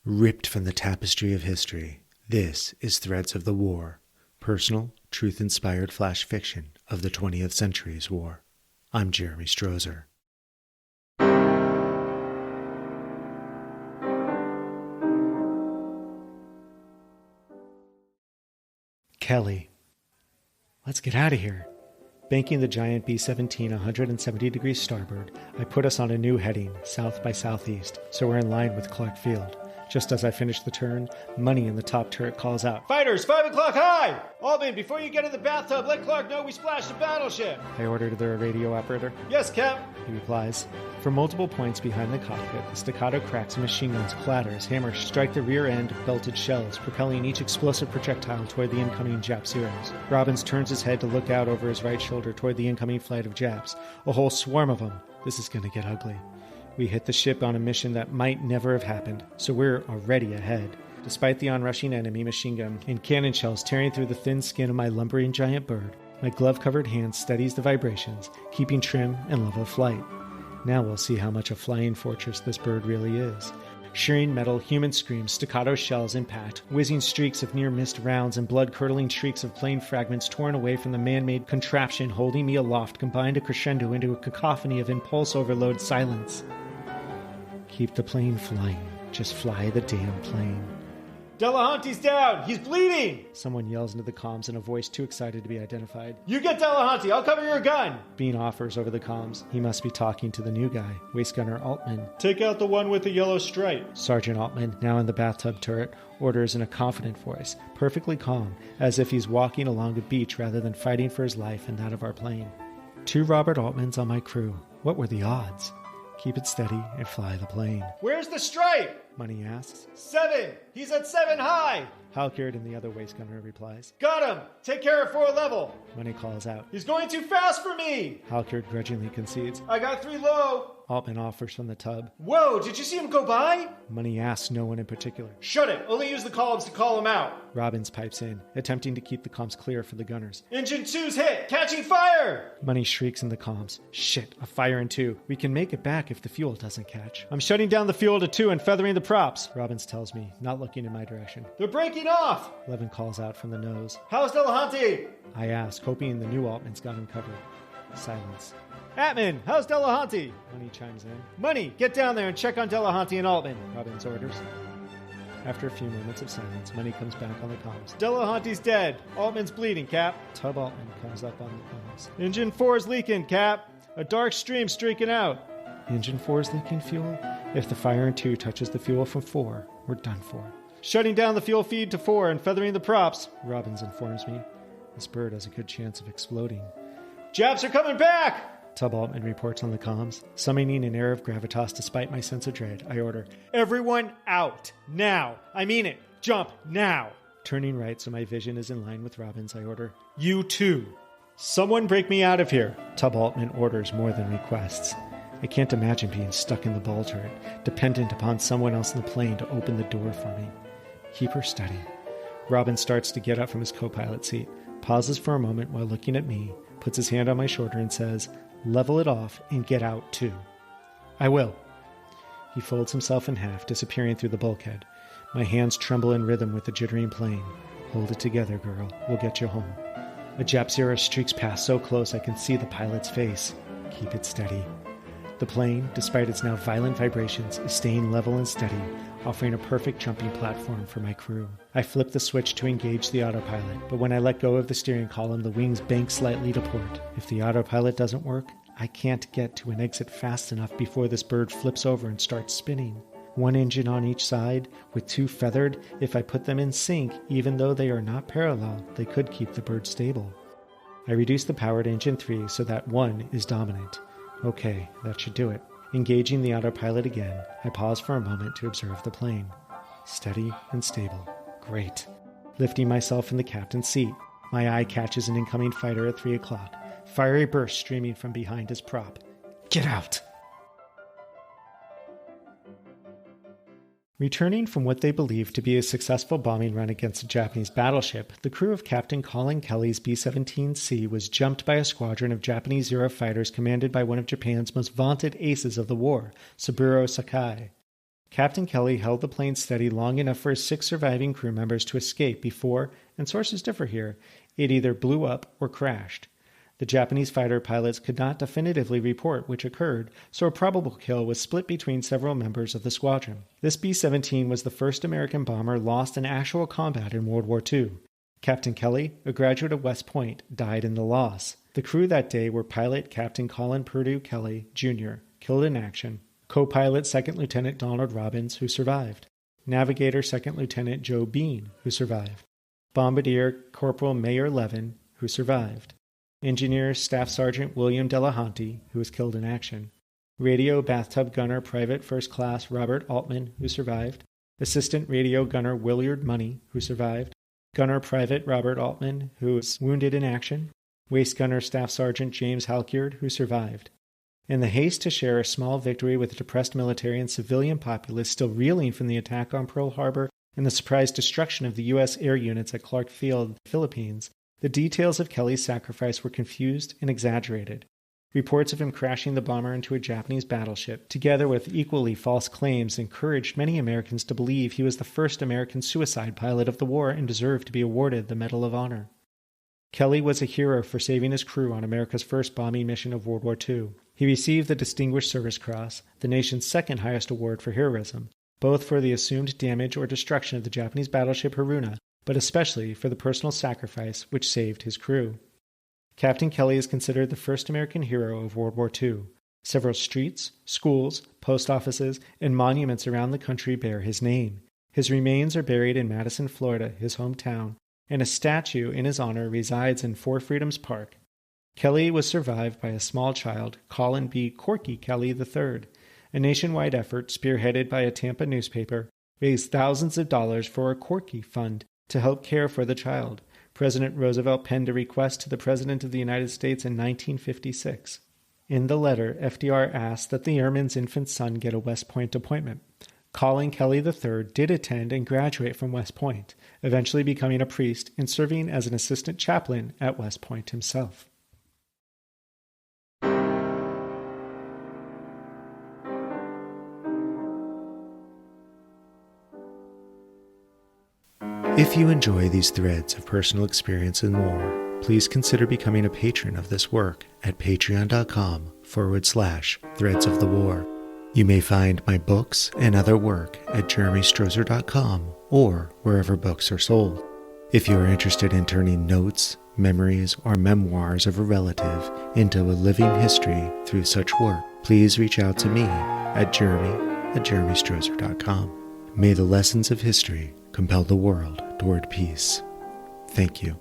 Ripped from the tapestry of history, this is Threads of the War, personal, truth-inspired flash fiction of the 20th century's war. I'm Jeremy Strozer. Kelly. Let's get out of here. Banking the giant B-17 170 degrees starboard, I put us on a new heading, south by southeast, so we're in line with Clark Field. Just as I finish the turn, Money in the top turret calls out, "Fighters, 5 o'clock high! Altman, before you get in the bathtub, let Clark know we splashed the battleship!" I order to the radio operator. "Yes, Cap." He replies. From multiple points behind the cockpit, the staccato cracks of machine guns clatter as hammers strike the rear end of belted shells, propelling each explosive projectile toward the incoming Jap Zeros. Robbins turns his head to look out over his right shoulder toward the incoming flight of Japs. A whole swarm of them. This is going to get ugly. We hit the ship on a mission that might never have happened, so we're already ahead. Despite the onrushing enemy machine gun and cannon shells tearing through the thin skin of my lumbering giant bird, my glove-covered hand steadies the vibrations, keeping trim and level flight. Now we'll see how much a flying fortress this bird really is. Shearing metal, human screams, staccato shells impact, whizzing streaks of near-missed rounds, and blood-curdling shrieks of plane fragments torn away from the man-made contraption holding me aloft combine to crescendo into a cacophony of impulse-overload silence. Keep the plane flying. Just fly the damn plane. "Delahanty's down! He's bleeding!" Someone yells into the comms in a voice too excited to be identified. "You get Delahanty, I'll cover your gun!" Bean offers over the comms. He must be talking to the new guy, Waist Gunner Altman. "Take out the one with the yellow stripe." Sergeant Altman, now in the bathtub turret, orders in a confident voice, perfectly calm, as if he's walking along a beach rather than fighting for his life and that of our plane. 2 Robert Altmans on my crew. What were the odds? Keep it steady and fly the plane. "Where's the stripe?" Money asks. 7! He's at 7 high! Halkard and the other waist gunner replies. "Got him! Take care of 4 level!" Money calls out. "He's going too fast for me!" Halkard grudgingly concedes. "I got 3 low!" Altman offers from the tub. "Whoa, did you see him go by?" Money asks no one in particular. "Shut it! Only use the columns to call him out!" Robbins pipes in, attempting to keep the comms clear for the gunners. "Engine 2's hit! Catching fire!" Money shrieks in the comms. Shit, a fire in 2. We can make it back if the fuel doesn't catch. "I'm shutting down the fuel to 2 and feathering the props," Robbins tells me, not looking in my direction. "They're breaking off!" Levin calls out from the nose. "How's Delahanty?" I ask, hoping the new Altman's got him covered. Silence. "Atman, how's Delahanty?" Money chimes in. "Money, get down there and check on Delahanty and Altman." Robbins orders. After a few moments of silence, Money comes back on the comms. "Delahanty's dead. Altman's bleeding, Cap." Tub Altman comes up on the comms. "Engine 4's leaking, Cap. A dark stream streaking out." Engine 4's leaking fuel? If the fire in 2 touches the fuel from 4, we're done for. "Shutting down the fuel feed to 4 and feathering the props," Robbins informs me. This bird has a good chance of exploding. "Japs are coming back!" Tub Altman reports on the comms. Summoning an air of gravitas despite my sense of dread, I order, "Everyone out! Now! I mean it! Jump now!" Turning right so my vision is in line with Robbins, I order, "You too! Someone break me out of here!" Tub Altman orders more than requests. I can't imagine being stuck in the ball turret, dependent upon someone else in the plane to open the door for me. Keep her steady. Robbins starts to get up from his co-pilot seat, pauses for a moment while looking at me, puts his hand on my shoulder and says, "Level it off and get out too." "I will." He folds himself in half, disappearing through the bulkhead. My hands tremble in rhythm with the jittering plane. "Hold it together, girl. We'll get you home." A Jap Zero streaks past so close I can see the pilot's face. Keep it steady. The plane, despite its now violent vibrations, is staying level and steady, offering a perfect jumping platform for my crew. I flip the switch to engage the autopilot, but when I let go of the steering column, the wings bank slightly to port. If the autopilot doesn't work, I can't get to an exit fast enough before this bird flips over and starts spinning. 1 engine on each side, with 2 feathered, if I put them in sync, even though they are not parallel, they could keep the bird stable. I reduce the power to engine 3 so that 1 is dominant. Okay, that should do it. Engaging the autopilot again, I pause for a moment to observe the plane. Steady and stable. Great. Lifting myself in the captain's seat, my eye catches an incoming fighter at 3 o'clock. Fiery burst streaming from behind his prop. Get out! Returning from what they believed to be a successful bombing run against a Japanese battleship, the crew of Captain Colin Kelly's B-17C was jumped by a squadron of Japanese Zero fighters commanded by one of Japan's most vaunted aces of the war, Saburo Sakai. Captain Kelly held the plane steady long enough for his 6 surviving crew members to escape before, and sources differ here, it either blew up or crashed. The Japanese fighter pilots could not definitively report which occurred, so a probable kill was split between several members of the squadron. This B-17 was the first American bomber lost in actual combat in World War II. Captain Kelly, a graduate of West Point, died in the loss. The crew that day were pilot Captain Colin Purdue Kelly, Jr., killed in action, co-pilot 2nd Lieutenant Donald Robbins, who survived, navigator 2nd Lieutenant Joe Bean, who survived, bombardier Corporal Mayor Levin, who survived, engineer Staff Sergeant William Delahanty, who was killed in action, radio bathtub gunner Private First Class Robert Altman, who survived, assistant radio gunner Willard Money, who survived, gunner Private Robert Altman, who was wounded in action, waist gunner Staff Sergeant James Halkyard, who survived. In the haste to share a small victory with the depressed military and civilian populace still reeling from the attack on Pearl Harbor and the surprise destruction of the U.S. air units at Clark Field, Philippines, the details of Kelly's sacrifice were confused and exaggerated. Reports of him crashing the bomber into a Japanese battleship, together with equally false claims, encouraged many Americans to believe he was the first American suicide pilot of the war and deserved to be awarded the Medal of Honor. Kelly was a hero for saving his crew on America's first bombing mission of World War II. He received the Distinguished Service Cross, the nation's second highest award for heroism, both for the assumed damage or destruction of the Japanese battleship Haruna, but especially for the personal sacrifice which saved his crew. Captain Kelly is considered the first American hero of World War II. Several streets, schools, post offices, and monuments around the country bear his name. His remains are buried in Madison, Florida, his hometown, and a statue in his honor resides in Four Freedoms Park. Kelly was survived by a small child, Colin B. Corky Kelly III. A nationwide effort spearheaded by a Tampa newspaper raised thousands of dollars for a Corky Fund to help care for the child. President Roosevelt penned a request to the President of the United States in 1956. In the letter, FDR asked that the airman's infant son get a West Point appointment. Colin Kelly III did attend and graduate from West Point, eventually becoming a priest and serving as an assistant chaplain at West Point himself. If you enjoy these threads of personal experience and more, please consider becoming a patron of this work at patreon.com/Threads of the War. You may find my books and other work at jeremystrozer.com or wherever books are sold. If you are interested in turning notes, memories, or memoirs of a relative into a living history through such work, please reach out to me at jeremy@jeremystrozer.com. May the lessons of history compel the world toward peace. Thank you.